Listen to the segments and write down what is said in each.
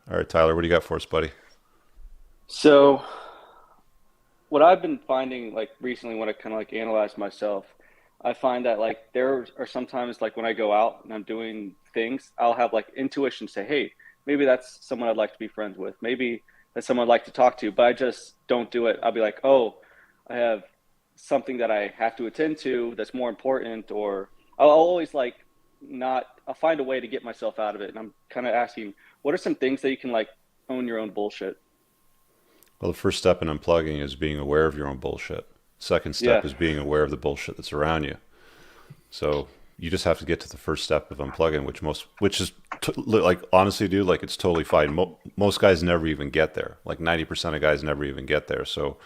All right, Tyler, what do you got for us, buddy? So what I've been finding like recently when I kind of like analyze myself, I find that like there are sometimes like when I go out and I'm doing things, I'll have like intuition say, "Hey, maybe that's someone I'd like to be friends with. Maybe that's someone I'd like to talk to," but I just don't do it. I'll be like, "Oh, I have something that I have to attend to that's more important," or I'll always like not. I'll find a way to get myself out of it, and I'm kind of asking, what are some things that you can like own your own bullshit? Well, the first step in unplugging is being aware of your own bullshit. Second Yeah. step is being aware of the bullshit that's around you. So you just have to get to the first step of unplugging, which is like honestly, dude, like it's totally fine. Most guys never even get there. Like 90% of guys never even get there. So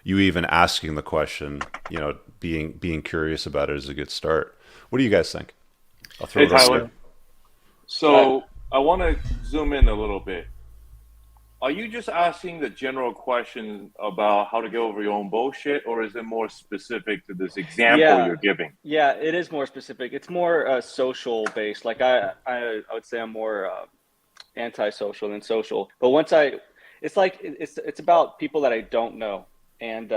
you even asking the question, being curious about it is a good start. What do you guys think? I'll throw Hey, it over to Tyler. you. So I So I want to zoom in a little bit. Are you just asking the general question about how to get over your own bullshit, or is it more specific to this example Yeah, you're giving? yeah, it is more specific. It's more social based. Like I would say I'm more antisocial than social. But it's like it's about people that I don't know, and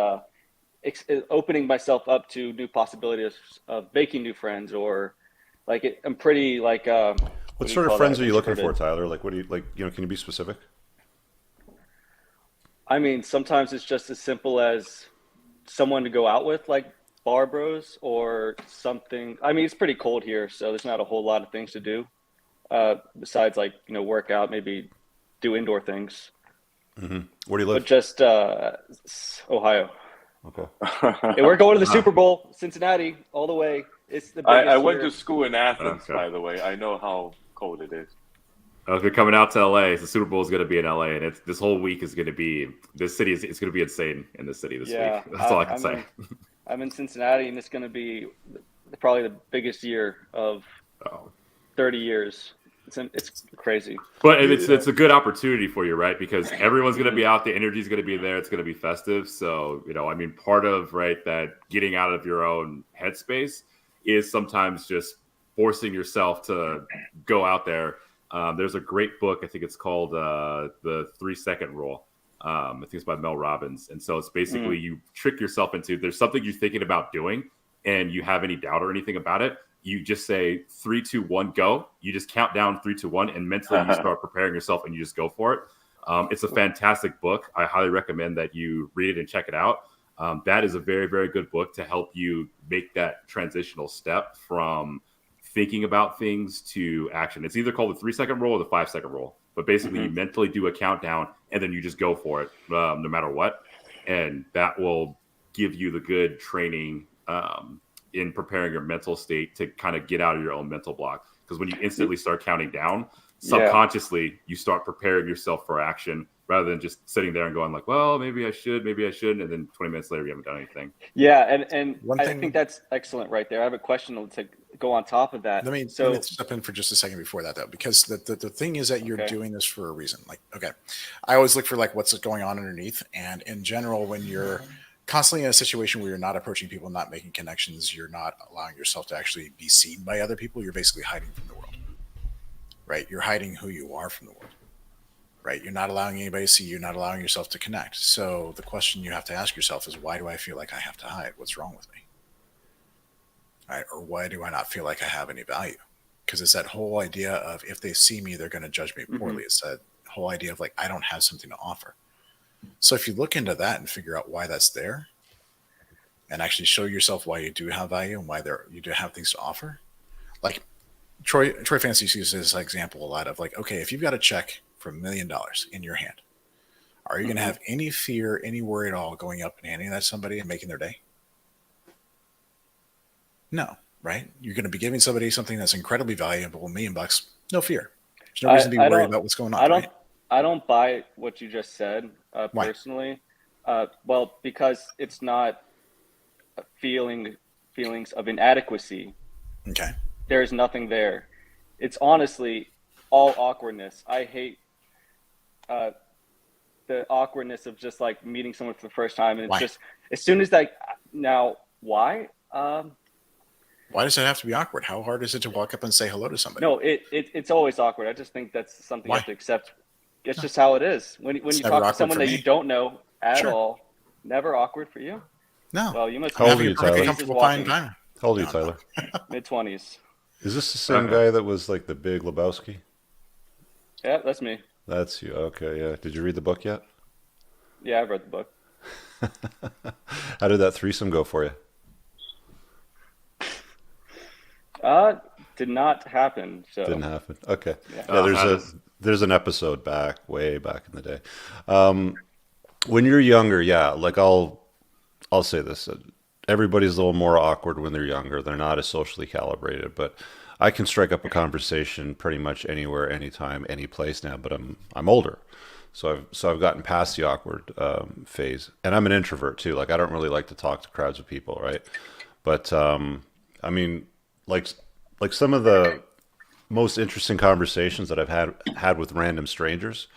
opening myself up to new possibilities of making new friends, or like I'm pretty like what What do you sort of call that? friends are you looking for, Introverted. Tyler? Like, what do you like? Can you be specific? I mean, sometimes it's just as simple as someone to go out with, like bar bros or something. I mean, it's pretty cold here, so there's not a whole lot of things to do besides like work out, maybe do indoor things. Where do you But live? just Ohio. Okay. And we're going to the Ah, Super Bowl, Cincinnati, all the way. It's the I biggest went to here. school in Athens, okay. by the way. I know how cold it is. If you're coming out to LA, the Super Bowl is going to be in LA, and this whole week is going to be this city is it's going to be insane in this city this week. Yeah, That's all I can I'm say. in. I'm in Cincinnati, and it's going to be probably the biggest year of Oh. 30 years. It's crazy. But it's Yeah. it's a good opportunity for you, right? Because everyone's going to be out. The energy is going to be there. It's going to be festive. So I mean, part of right that getting out of your own headspace is sometimes just forcing yourself to go out there. There's a great book. I think it's called the 3 Second Rule. I think it's by Mel Robbins. And so it's basically Mm, you trick yourself into there's something you're thinking about doing, and you have any doubt or anything about it, you just say 3, 2, 1, go. You just count down 3, 2, 1, and mentally you start preparing yourself and you just go for it. It's a fantastic book. I highly recommend that you read it and check it out. That is a very, very good book to help you make that transitional step from thinking about things to action. It's either called the 3 second rule or the 5 second rule, but basically you hmm. mentally do a countdown and then you just go for it no matter what. And that will give you the good training in preparing your mental state to kind of get out of your own mental block. Because when you instantly start counting down, Yeah. subconsciously you start preparing yourself for action rather than just sitting there and going like, well, maybe I should, maybe I shouldn't, and then 20 minutes later you haven't done anything. Yeah, and One I think thing, that's excellent right there. I have a question to go on top of that. let me So, step in for just a second before that though, because the thing is that you're okay. doing this for a reason. Like, okay, I always look for like what's going on underneath, and in general, when you're constantly in a situation where you're not approaching people, not making connections, you're not allowing yourself to actually be seen by other people. You're basically hiding from the world, right? You're hiding who you are from the world, right? You're not allowing anybody to see you. You're not allowing yourself to connect. So the question you have to ask yourself is, why do I feel like I have to hide? What's wrong with me? Right? Or why do I not feel like I have any value? Because it's that whole idea of if they see me, they're going to judge me Hmm. poorly. It's that whole idea of like, I don't have something to offer. So if you look into that and figure out why that's there and actually show yourself why you do have value and why you do have things to offer, like Troy Fancy uses this example a lot of like, okay, if you've got a check for $1 million in your hand, are you going to Hmm. have any fear, any worry at all going up and handing that to somebody and making their day? No, right? You're going to be giving somebody something that's incredibly valuable, $1 million, no fear. There's no reason to be I worried don't about what's going on, I don't right? I don't buy what you just said Why? personally. Well, because it's not feeling feelings of inadequacy. Okay. There is nothing there. It's honestly all awkwardness. I hate uh, the awkwardness of just like meeting someone for the first time, and it's Why? just as soon as like now why Why does it have to be awkward? How hard is it to walk up and say hello to somebody? no it's always awkward. I just think that's something you have Why? to accept. it's just how it is. When It's you never talk to awkward someone for that me. you don't know at Sure. all, never awkward for you. No. Well, you must How old Having are a you, perfectly Tyler? comfortable fine time. How old are you, No, Tyler? mid-20s. Is this the same Okay. guy that was like the Big Lebowski? Yeah, that's me. That's you. Okay, yeah. Did you read the book yet? Yeah, I've read the book. How did that threesome go for you? Did not happen. So Didn't happen. Okay. Yeah. Yeah, how does- there's an episode way back in the day. When you're younger, yeah, like I'll say this. Everybody's a little more awkward when they're younger. They're not as socially calibrated, but I can strike up a conversation pretty much anywhere, anytime, any place now, but I'm older. So I've gotten past the awkward phase, and I'm an introvert too. Like I don't really like to talk to crowds of people, right? But I mean, like some of the most interesting conversations that I've had with random strangers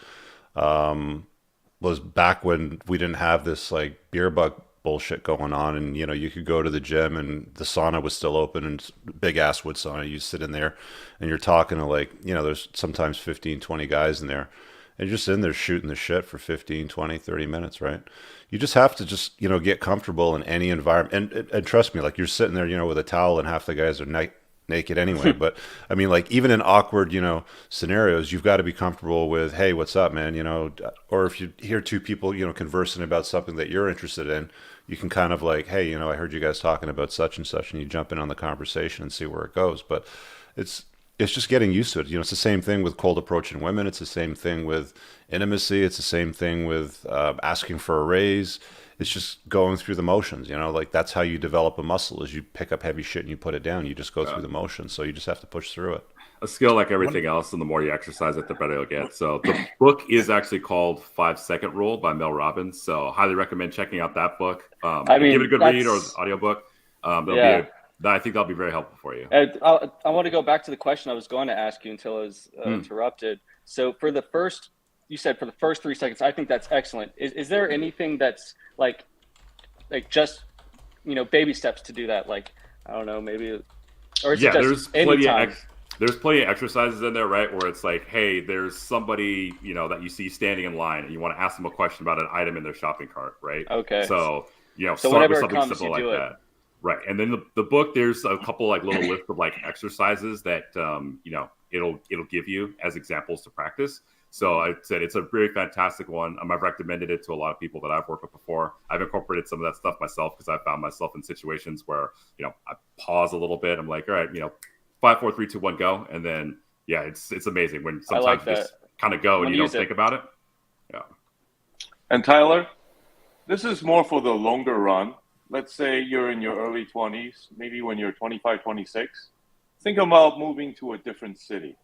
was back when we didn't have this like beer bug bullshit going on, and you know you could go to the gym and the sauna was still open, and big ass wood sauna. You sit in there and you're talking to like, you know, there's sometimes 15, 20 guys in there, and you're just in there shooting the shit for 15, 20, 30 minutes, right? You just have to just, you know, get comfortable in any environment. And trust me, like you're sitting there, you know, with a towel and half the guys are naked anyway. But I mean, like even in awkward, you know, scenarios, you've got to be comfortable with, hey, what's up, man? You know, or if you hear two people, you know, conversing about something that you're interested in, you can kind of like, hey, you know, I heard you guys talking about such and such, and you jump in on the conversation and see where it goes. But it's just getting used to it. You know, it's the same thing with cold approaching women. It's the same thing with intimacy. It's the same thing with asking for a raise. It's just going through the motions. You know, like that's how you develop a muscle. Is you pick up heavy shit and you put it down. You just go through the motions. So you just have to push through it. A skill like everything else, and the more you exercise it, the better you'll get. So the book is actually called 5 Second Rule by Mel Robbins. So highly recommend checking out that book. I mean, give it a good read or that's- audiobook. Yeah. I think that'll be very helpful for you. I want to go back to the question I was going to ask you until I was interrupted. So for the first, you said for the first 3 seconds, I think that's excellent. Is there anything that's like just, you know, baby steps to do that? Like, I don't know, maybe, or is Yeah, it there's just anytime? there's plenty of exercises in there, right? Where it's like, hey, there's somebody, you know, that you see standing in line and you want to ask them a question about an item in their shopping cart, right? Okay. So, you know, So start whenever with it something comes, simple you like do it. that. Right. And then the book, there's a couple like little lists of like exercises that, you know, it'll give you as examples to practice. So I said it's a very fantastic one. I've recommended it to a lot of people that I've worked with before. I've incorporated some of that stuff myself because I found myself in situations where, you know, I pause a little bit. I'm like, all right, you know, 5, 4, 3, 2, 1, go. And then, yeah, it's amazing when sometimes like you just kind of go and you don't think about it. Yeah. And Tyler, this is more for the longer run. Let's say you're in your early 20s, maybe when you're 25, 26. Think about moving to a different city.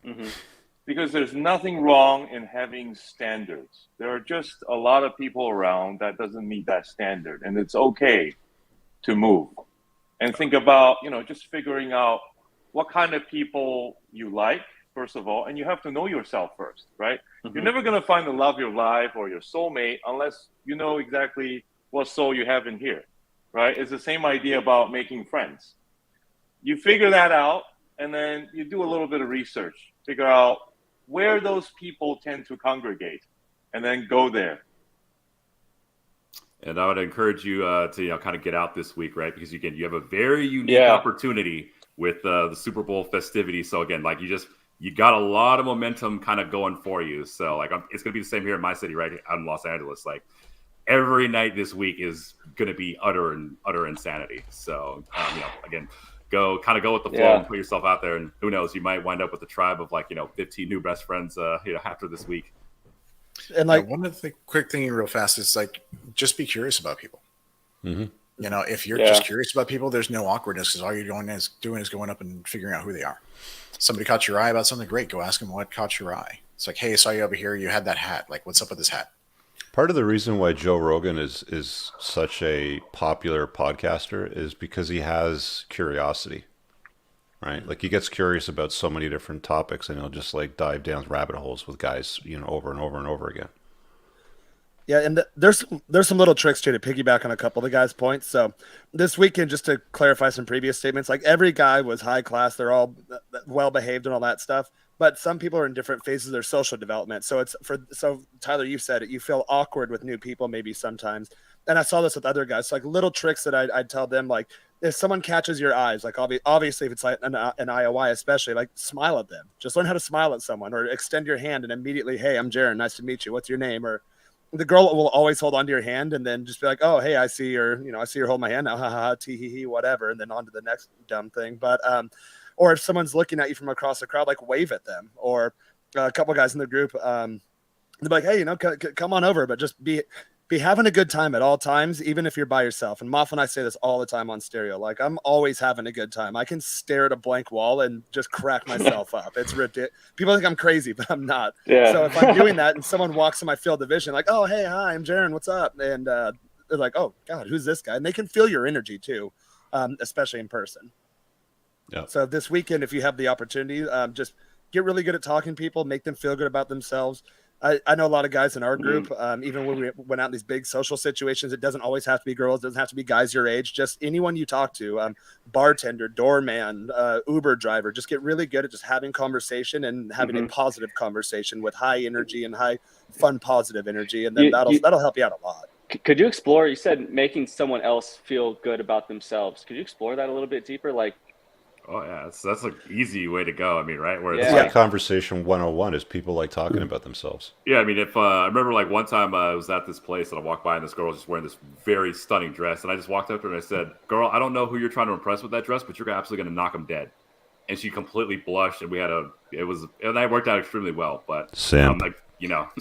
Mhm. Because there's nothing wrong in having standards. There are just a lot of people around that doesn't meet that standard, and it's okay to move. And think about, you know, just figuring out what kind of people you like, first of all, and you have to know yourself first, right? Mhm. You're never going to find the love of your life or your soulmate unless you know exactly what soul you have in here, right? It's the same idea about making friends. You figure that out, and then you do a little bit of research, figure out where those people tend to congregate, and then go there. And I would encourage you to, you know, kind of get out this week, right? Because you have a very unique Yeah. opportunity with the Super Bowl festivities. So again, like you got a lot of momentum kind of going for you. So like it's going to be the same here in my city, right? Out in Los Angeles. Like every night this week is going to be utter insanity. So, you know, again, go with the flow Yeah. and put yourself out there. And who knows, you might wind up with a tribe of like, you know, 15 new best friends, you know, after this week. And like, one of the quick thing real fast is like, just be curious about people. Mhm. You know, if you're Yeah. just curious about people, there's no awkwardness because all you're doing is going up and figuring out who they are. Somebody caught your eye about something, great. Go ask them what caught your eye. It's like, hey, I saw you over here. You had that hat. Like, what's up with this hat? Part of the reason why Joe Rogan is such a popular podcaster is because he has curiosity, right? Like he gets curious about so many different topics, and he'll just like dive down rabbit holes with guys, you know, over and over and over again. yeah, and there's some little tricks too to piggyback on a couple of the guys' points. So this weekend, just to clarify some previous statements, like every guy was high class. They're all well behaved and all that stuff. but some people are in different phases of their social development. So Tyler, you've said it, you feel awkward with new people maybe sometimes. And I saw this with other guys. So like little tricks that I'd tell them, like if someone catches your eyes, like obviously if it's like an IOI, especially, like smile at them. Just learn how to smile at someone, or extend your hand and immediately, hey, I'm Jaron. Nice to meet you. What's your name? Or the girl will always hold onto your hand and then just be like, oh, hey, I see her hold my hand now. Ha ha ha, tee hee hee, whatever. And then on to the next dumb thing. But, or if someone's looking at you from across the crowd, like wave at them. Or a couple guys in the group, they'll be like, hey, come on over, but just be having a good time at all times, even if you're by yourself. And Moff and I say this all the time on stereo. Like, I'm always having a good time. I can stare at a blank wall and just crack myself up. It's ridiculous. People think I'm crazy, but I'm not. Yeah. So if I'm doing that and someone walks in my field of vision, like, oh, hey, hi, I'm Jaron, what's up? And they're like, oh, God, who's this guy? And they can feel your energy too, especially in person. Yeah. So this weekend, if you have the opportunity, just get really good at talking to people, make them feel good about themselves. I know a lot of guys in our group, even when we went out in these big social situations, it doesn't always have to be girls. It doesn't have to be guys your age. Just anyone you talk to, bartender, doorman, Uber driver, just get really good at just having conversation and having a positive conversation with high energy and high fun, positive energy. And then that'll help you out a lot. Could you explore, you said making someone else feel good about themselves. Could you explore that a little bit deeper? Like, Oh yeah, that's an easy way to go. I mean, right? Where It's Yeah. like conversation 101 is people like talking about themselves. yeah, I mean, if I remember like one time I was at this place and I walked by and this girl was just wearing this very stunning dress, and I just walked up to her and I said, "Girl, I don't know who you're trying to impress with that dress, but you're absolutely going to knock them dead." And she completely blushed, and and that worked out extremely well. But Sam. I'm like, you know, I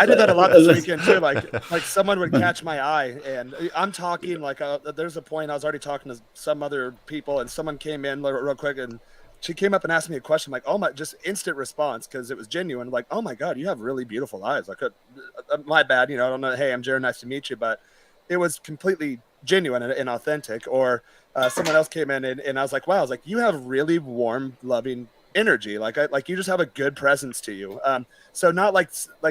did that a lot this weekend too. Like someone would catch my eye, and I'm talking like there's a point I was already talking to some other people, and someone came in real quick, and she came up and asked me a question. I'm like, oh my, just instant response because it was genuine. Like, oh my God, you have really beautiful eyes. Like, my bad, I don't know. Hey, I'm Jaron. Nice to meet you, but it was completely genuine and authentic. Or someone else came in and I was like, wow, I was like, you have really warm, loving energy. Like you just have a good presence to you. So not like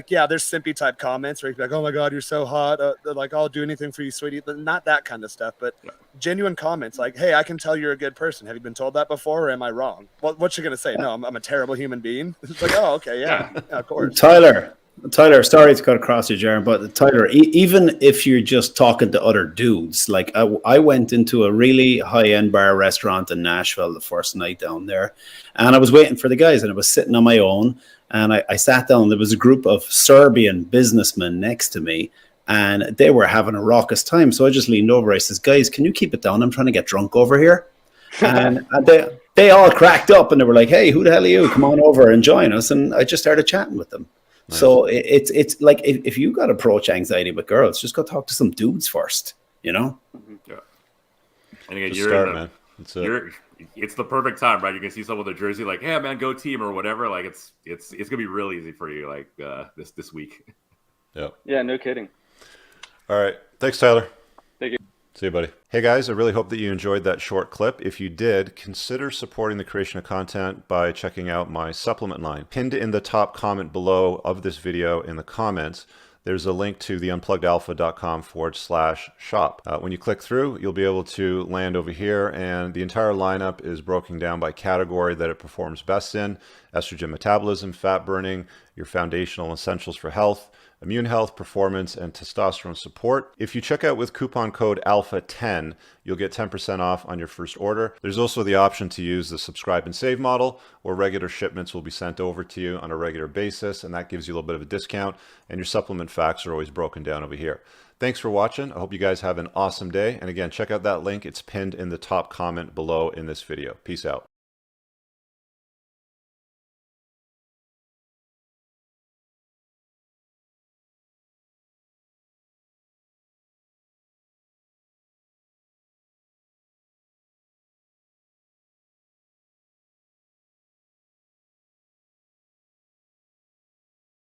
yeah, there's simpy type comments where you be like, oh my God, you're so hot. Like, I'll do anything for you, sweetie. Not that kind of stuff, but genuine comments like, hey, I can tell you're a good person. Have you been told that before, or am I wrong? What's you gonna say? No, I'm a terrible human being. It's like, oh, okay, yeah, of course. Tyler, sorry to cut across you, Jaron, but Tyler, even if you're just talking to other dudes, like I went into a really high-end bar restaurant in Nashville the first night down there, and I was waiting for the guys, and I was sitting on my own, and I sat down. There was a group of Serbian businessmen next to me, and they were having a raucous time. So I just leaned over. I says, guys, can you keep it down? I'm trying to get drunk over here. And they all cracked up, and they were like, hey, who the hell are you? Come on over and join us. And I just started chatting with them. Nice. So it's like if you got approach anxiety with girls, just go talk to some dudes first, Yeah. And again, it's the perfect time, right? You can see someone with a jersey, like, "Hey, man, go team" or whatever. Like, it's gonna be real easy for you, like this week. Yeah. Yeah, no kidding. All right. Thanks, Tyler. Thank you. See you, buddy. Hey, guys, I really hope that you enjoyed that short clip. If you did, consider supporting the creation of content by checking out my supplement line. Pinned in the top comment below of this video in the comments, there's a link to theunpluggedalpha.com/shop. When you click through, you'll be able to land over here, and the entire lineup is broken down by category that it performs best in: estrogen metabolism, fat burning, your foundational essentials for health, immune health, performance, and testosterone support. If you check out with coupon code ALPHA10, you'll get 10% off on your first order. There's also the option to use the subscribe and save model, where regular shipments will be sent over to you on a regular basis, and that gives you a little bit of a discount, and your supplement facts are always broken down over here. Thanks for watching. I hope you guys have an awesome day. And again, check out that link. It's pinned in the top comment below in this video. Peace out.